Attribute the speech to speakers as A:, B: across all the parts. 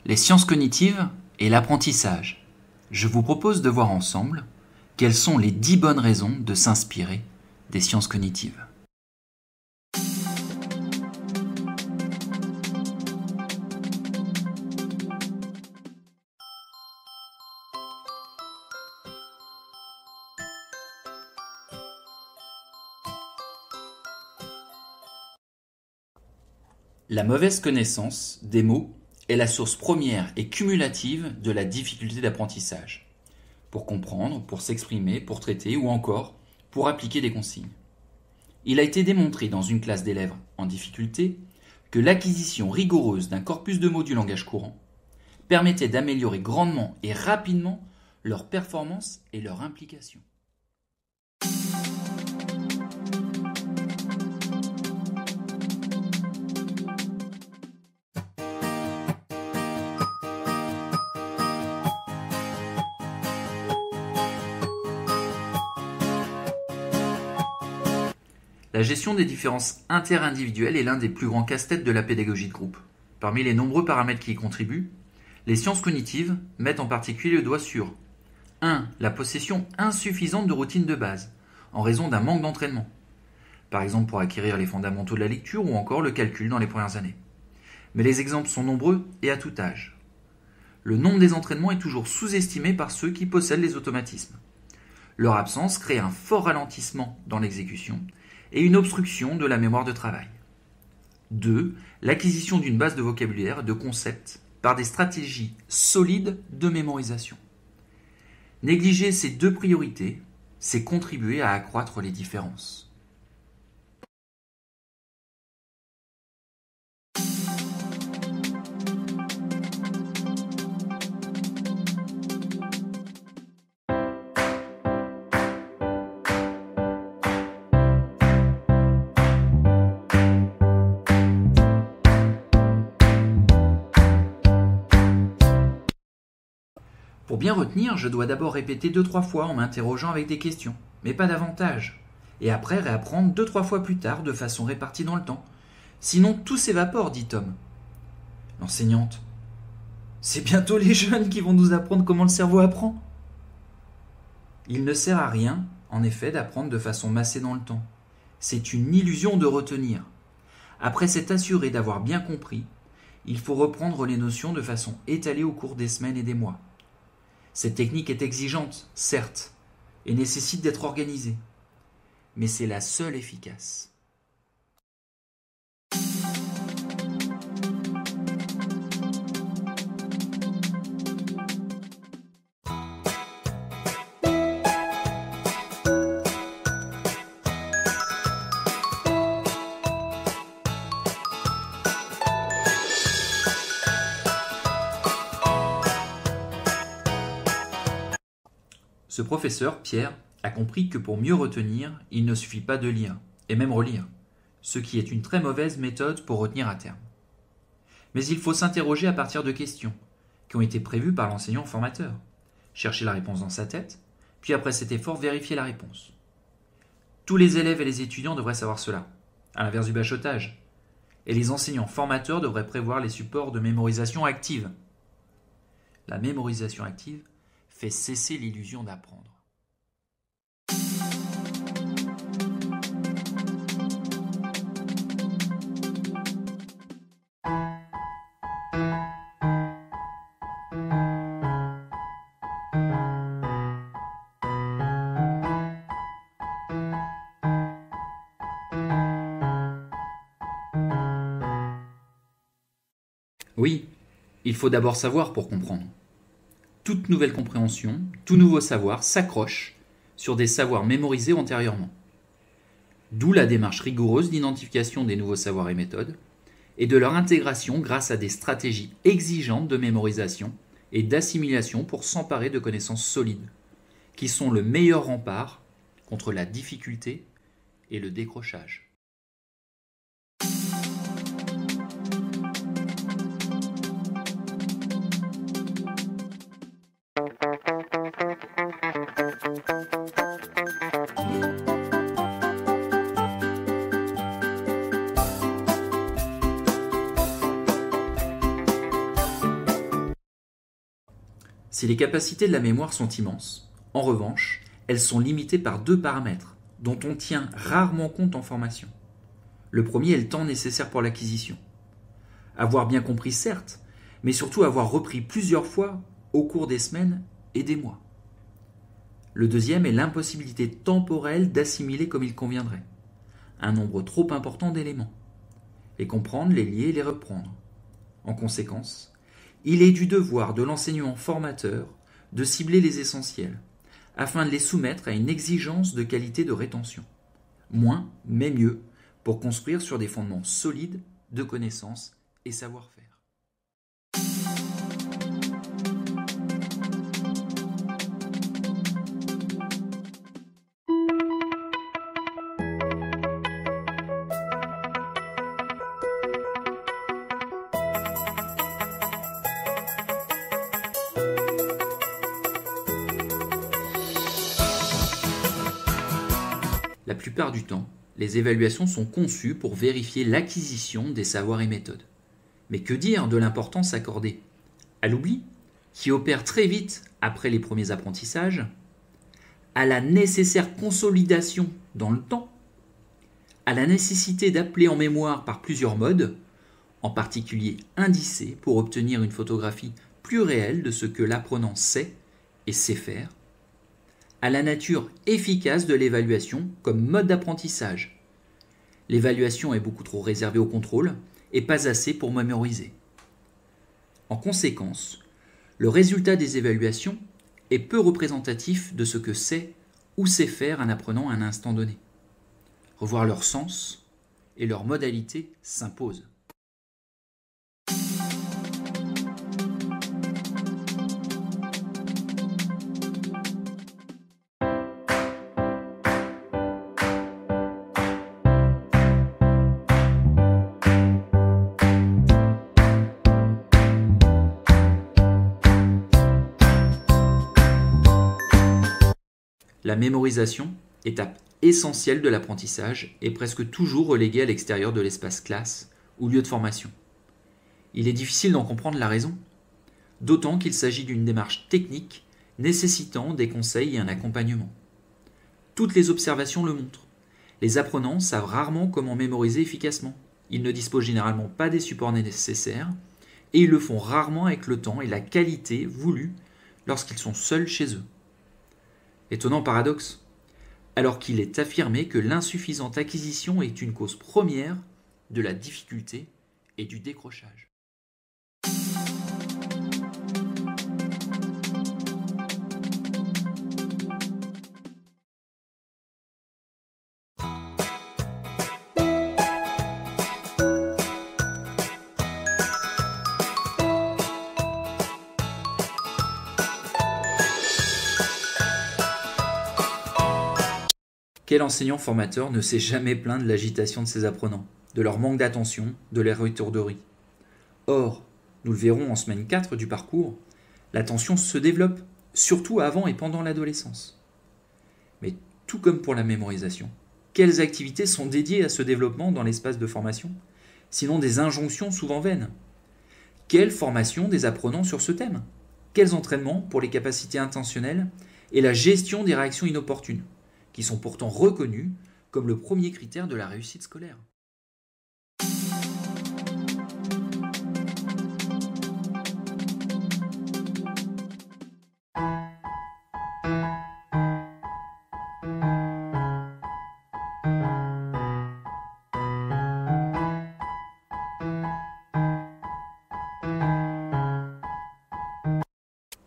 A: Les sciences cognitives et l'apprentissage. Je vous propose de voir ensemble quelles sont les 10 bonnes raisons de s'inspirer des sciences cognitives. La mauvaise connaissance des mots est la source première et cumulative de la difficulté d'apprentissage. Pour comprendre, pour s'exprimer, pour traiter ou encore pour appliquer des consignes. Il a été démontré dans une classe d'élèves en difficulté que l'acquisition rigoureuse d'un corpus de mots du langage courant permettait d'améliorer grandement et rapidement leur performance et leur implication. La gestion des différences interindividuelles est l'un des plus grands casse-têtes de la pédagogie de groupe. Parmi les nombreux paramètres qui y contribuent, les sciences cognitives mettent en particulier le doigt sur 1. La possession insuffisante de routines de base, en raison d'un manque d'entraînement. Par exemple pour acquérir les fondamentaux de la lecture ou encore le calcul dans les premières années. Mais les exemples sont nombreux et à tout âge. Le nombre des entraînements est toujours sous-estimé par ceux qui possèdent les automatismes. Leur absence crée un fort ralentissement dans l'exécution et une obstruction de la mémoire de travail. 2. L'acquisition d'une base de vocabulaire et de concepts par des stratégies solides de mémorisation. Négliger ces deux priorités, c'est contribuer à accroître les différences. Pour bien retenir, je dois d'abord répéter 2-3 fois en m'interrogeant avec des questions, mais pas davantage. Et après réapprendre 2-3 fois plus tard de façon répartie dans le temps. Sinon tout s'évapore, dit Tom. L'enseignante. C'est bientôt les jeunes qui vont nous apprendre comment le cerveau apprend. Il ne sert à rien, en effet, d'apprendre de façon massée dans le temps. C'est une illusion de retenir. Après s'être assuré d'avoir bien compris, il faut reprendre les notions de façon étalée au cours des semaines et des mois. Cette technique est exigeante, certes, et nécessite d'être organisée. Mais c'est la seule efficace. Ce professeur, Pierre, a compris que pour mieux retenir, il ne suffit pas de lire, et même relire, ce qui est une très mauvaise méthode pour retenir à terme. Mais il faut s'interroger à partir de questions, qui ont été prévues par l'enseignant formateur, chercher la réponse dans sa tête, puis après cet effort vérifier la réponse. Tous les élèves et les étudiants devraient savoir cela, à l'inverse du bachotage, et les enseignants formateurs devraient prévoir les supports de mémorisation active. La mémorisation active fait cesser l'illusion d'apprendre. Oui, il faut d'abord savoir pour comprendre. Toute nouvelle compréhension, tout nouveau savoir s'accroche sur des savoirs mémorisés antérieurement. D'où la démarche rigoureuse d'identification des nouveaux savoirs et méthodes, et de leur intégration grâce à des stratégies exigeantes de mémorisation et d'assimilation pour s'emparer de connaissances solides, qui sont le meilleur rempart contre la difficulté et le décrochage. Si les capacités de la mémoire sont immenses, en revanche, elles sont limitées par deux paramètres dont on tient rarement compte en formation. Le premier est le temps nécessaire pour l'acquisition. Avoir bien compris, certes, mais surtout avoir repris plusieurs fois au cours des semaines et des mois. Le deuxième est l'impossibilité temporelle d'assimiler comme il conviendrait un nombre trop important d'éléments, les comprendre, les lier et les reprendre. En conséquence, il est du devoir de l'enseignant formateur de cibler les essentiels, afin de les soumettre à une exigence de qualité de rétention. Moins, mais mieux, pour construire sur des fondements solides de connaissances et savoir-faire. La plupart du temps, les évaluations sont conçues pour vérifier l'acquisition des savoirs et méthodes. Mais que dire de l'importance accordée à l'oubli, qui opère très vite après les premiers apprentissages, à la nécessaire consolidation dans le temps, à la nécessité d'appeler en mémoire par plusieurs modes, en particulier indicés pour obtenir une photographie plus réelle de ce que l'apprenant sait et sait faire, à la nature efficace de l'évaluation comme mode d'apprentissage. L'évaluation est beaucoup trop réservée au contrôle et pas assez pour mémoriser. En conséquence, le résultat des évaluations est peu représentatif de ce que sait ou sait faire un apprenant à un instant donné. Revoir leur sens et leur modalité s'impose. La mémorisation, étape essentielle de l'apprentissage, est presque toujours reléguée à l'extérieur de l'espace classe ou lieu de formation. Il est difficile d'en comprendre la raison, d'autant qu'il s'agit d'une démarche technique nécessitant des conseils et un accompagnement. Toutes les observations le montrent. Les apprenants savent rarement comment mémoriser efficacement. Ils ne disposent généralement pas des supports nécessaires et ils le font rarement avec le temps et la qualité voulue lorsqu'ils sont seuls chez eux. Étonnant paradoxe, alors qu'il est affirmé que l'insuffisante acquisition est une cause première de la difficulté et du décrochage. Quel enseignant formateur ne s'est jamais plaint de l'agitation de ses apprenants, de leur manque d'attention, de leur étourderie? Or, nous le verrons en semaine 4 du parcours, l'attention se développe, surtout avant et pendant l'adolescence. Mais tout comme pour la mémorisation, quelles activités sont dédiées à ce développement dans l'espace de formation, sinon des injonctions souvent vaines? Quelle formation des apprenants sur ce thème? Quels entraînements pour les capacités intentionnelles et la gestion des réactions inopportunes, qui sont pourtant reconnus comme le premier critère de la réussite scolaire?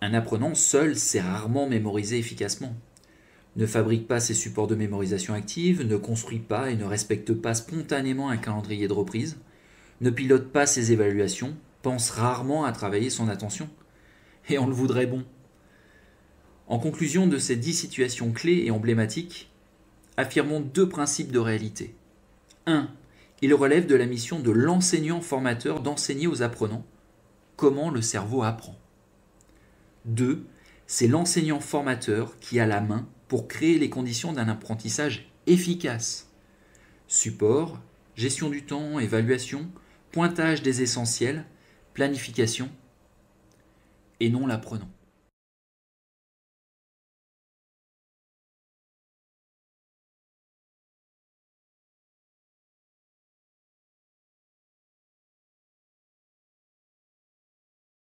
A: Un apprenant seul sait rarement mémoriser efficacement. Ne fabrique pas ses supports de mémorisation active, ne construit pas et ne respecte pas spontanément un calendrier de reprise, ne pilote pas ses évaluations, pense rarement à travailler son attention. Et on le voudrait bon. En conclusion de ces 10 situations clés et emblématiques, affirmons 2 principes de réalité. 1. Il relève de la mission de l'enseignant formateur d'enseigner aux apprenants comment le cerveau apprend. 2. C'est l'enseignant formateur qui a la main pour créer les conditions d'un apprentissage efficace. Support, gestion du temps, évaluation, pointage des essentiels, planification, et non l'apprenant.